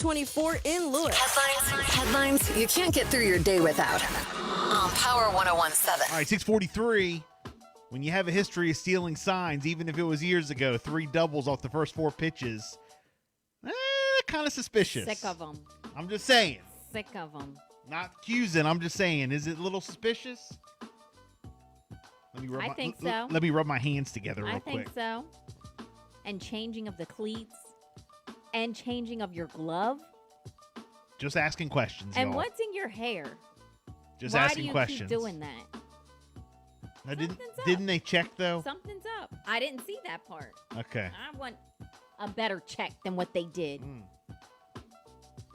24 in Lewis. Headlines you can't get through your day without. On Power 1017. All right, 643. When you have a history of stealing signs, even if it was years ago, 3 doubles off the first 4 pitches, kind of suspicious. Sick of them. I'm just saying. Sick of them. Not accusing. I'm just saying. Is it a little suspicious? I think so. Let me rub my hands together real quick. I think so. And changing of the cleats. And changing of your glove. Just asking questions, And y'all. what's in your hair? Just Why asking do you questions. keep doing that? Now, Something's up. didn't they check, though? Something's up. I didn't see that part. Okay. I want a better check than what they did.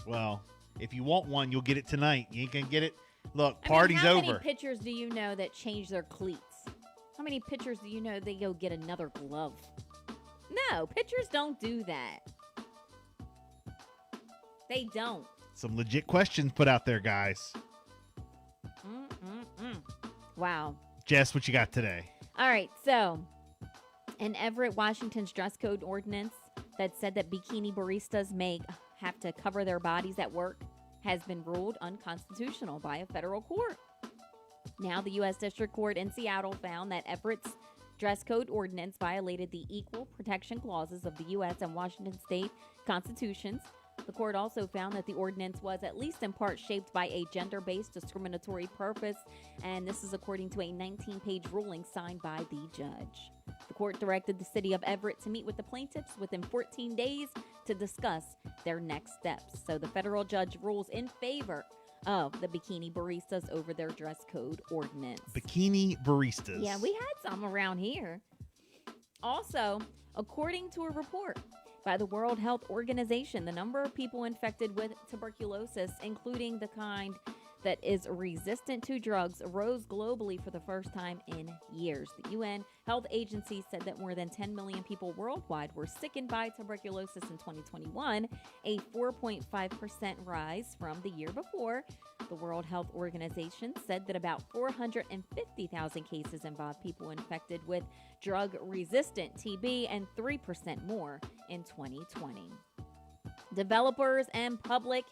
Well, if you want one, you'll get it tonight. You ain't going to get it. Look, I party's mean, how over. many pitchers do you know that change their cleats? How many pitchers do you know they go get another glove? No, pitchers don't do that. They don't. Some legit questions put out there, guys. Wow. Jess, what you got today? All right, so in Everett, Washington's dress code ordinance that said that bikini baristas may have to cover their bodies at work has been ruled unconstitutional by a federal court. Now, the U.S. District Court in Seattle found that Everett's dress code ordinance violated the equal protection clauses of the U.S. and Washington state constitutions. The court also found that the ordinance was at least in part shaped by a gender-based discriminatory purpose, and this is according to a 19-page ruling signed by the judge. The court directed the city of Everett to meet with the plaintiffs within 14 days to discuss their next steps. So the federal judge rules in favor of the bikini baristas over their dress code ordinance. Bikini baristas. Yeah, we had some around here. Also, according to a report by the World Health Organization, the number of people infected with tuberculosis, including the kind that is resistant to drugs, rose globally for the first time in years. The UN Health Agency said that more than 10 million people worldwide were sickened by tuberculosis in 2021, a 4.5% rise from the year before. The World Health Organization said that about 450,000 cases involved people infected with drug-resistant TB and 3% more in 2020. Developers and public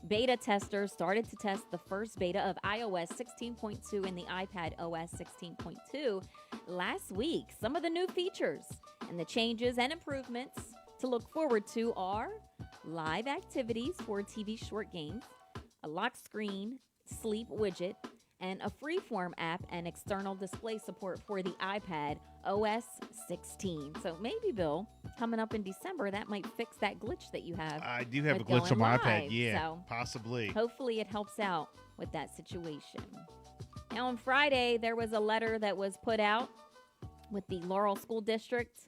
beta testers started to test the first beta of iOS 16.2 and the iPad OS 16.2 last week. Some of the new features and the changes and improvements to look forward to are live activities for TV short games, a lock screen sleep widget, and a freeform app and external display support for the iPad OS 16. So maybe, Bill, coming up in December, that might fix that glitch that you have. I do have a with glitch on going my live. iPad. Yeah, So possibly. hopefully it helps out with that situation. Now, on Friday, there was a letter that was put out with the Laurel School District.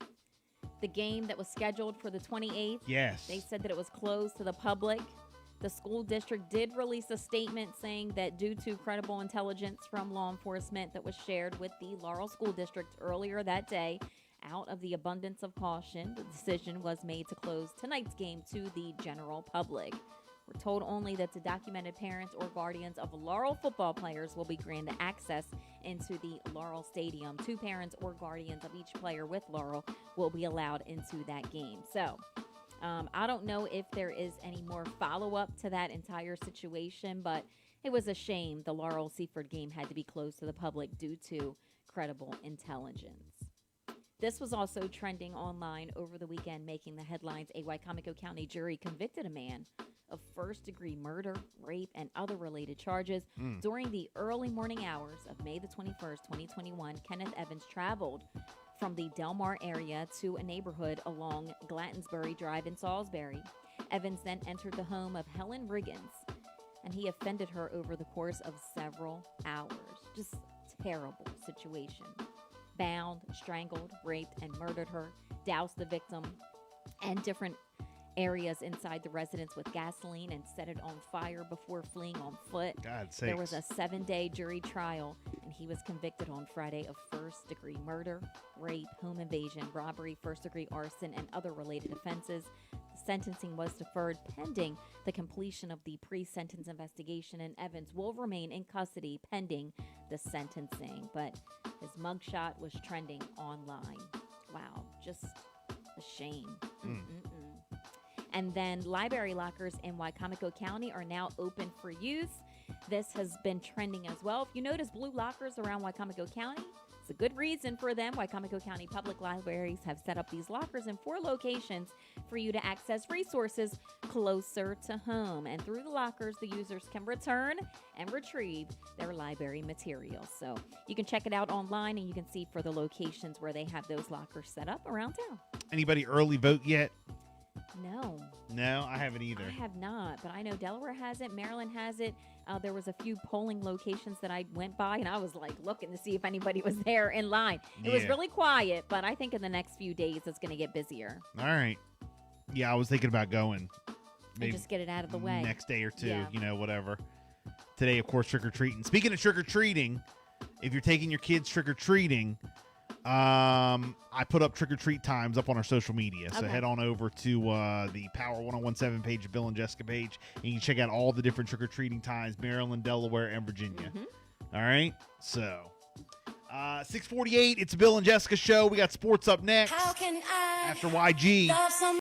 The game that was scheduled for the 28th. Yes. They said that it was closed to the public. The school district did release a statement saying that due to credible intelligence from law enforcement that was shared with the Laurel School District earlier that day, out of the abundance of caution, the decision was made to close tonight's game to the general public. We're told only that the documented parents or guardians of Laurel football players will be granted access into the Laurel Stadium. 2 parents or guardians of each player with Laurel will be allowed into that game. So, I don't know if there is any more follow-up to that entire situation, but it was a shame the Laurel Seaford game had to be closed to the public due to credible intelligence. This was also trending online over the weekend, making the headlines. A Wycomico County jury convicted a man of first-degree murder, rape, and other related charges. During the early morning hours of May the 21st, 2021, Kenneth Evans traveled from the Del Mar area to a neighborhood along Glattonsbury Drive in Salisbury. Evans then entered the home of Helen Riggins, and he offended her over the course of several hours. Just terrible situation. Bound, strangled, raped, and murdered her, doused the victim and different areas inside the residence with gasoline and set it on fire before fleeing on foot. God sakes. There was a 7-day jury trial, and he was convicted on Friday of first-degree murder, rape, home invasion, robbery, first-degree arson, and other related offenses. The sentencing was deferred pending the completion of the pre-sentence investigation, and Evans will remain in custody pending the sentencing. But his mugshot was trending online. Wow, just a shame. And then library lockers in Wycomico County are now open for use. This has been trending as well. If you notice blue lockers around Wycomico County, it's a good reason for them. Wycomico County Public Libraries have set up these lockers in 4 locations for you to access resources closer to home. And through the lockers, the users can return and retrieve their library materials. So you can check it out online, and you can see for the locations where they have those lockers set up around town. Anybody early vote yet? No, No, I haven't either. I have not, but I know Delaware has it, Maryland has it. There was a few polling locations that I went by, and I was like looking to see if anybody was there in line. It was Yeah. really quiet, but I think in the next few days it's going to get busier. All right. Yeah, I was thinking about going. And just get it out of the way. Next day or two, Yeah. whatever. Today, of course, trick-or-treating. Speaking of trick-or-treating, if you're taking your kids trick-or-treating, I put up trick-or-treat times up on our social media. So Okay. head on over to the Power 1017 page of Bill and Jessica page, and you can check out all the different trick-or-treating times, Maryland, Delaware, and Virginia. All right? So, 6:48, it's a Bill and Jessica show. We got sports up next How can I after YG. love someone?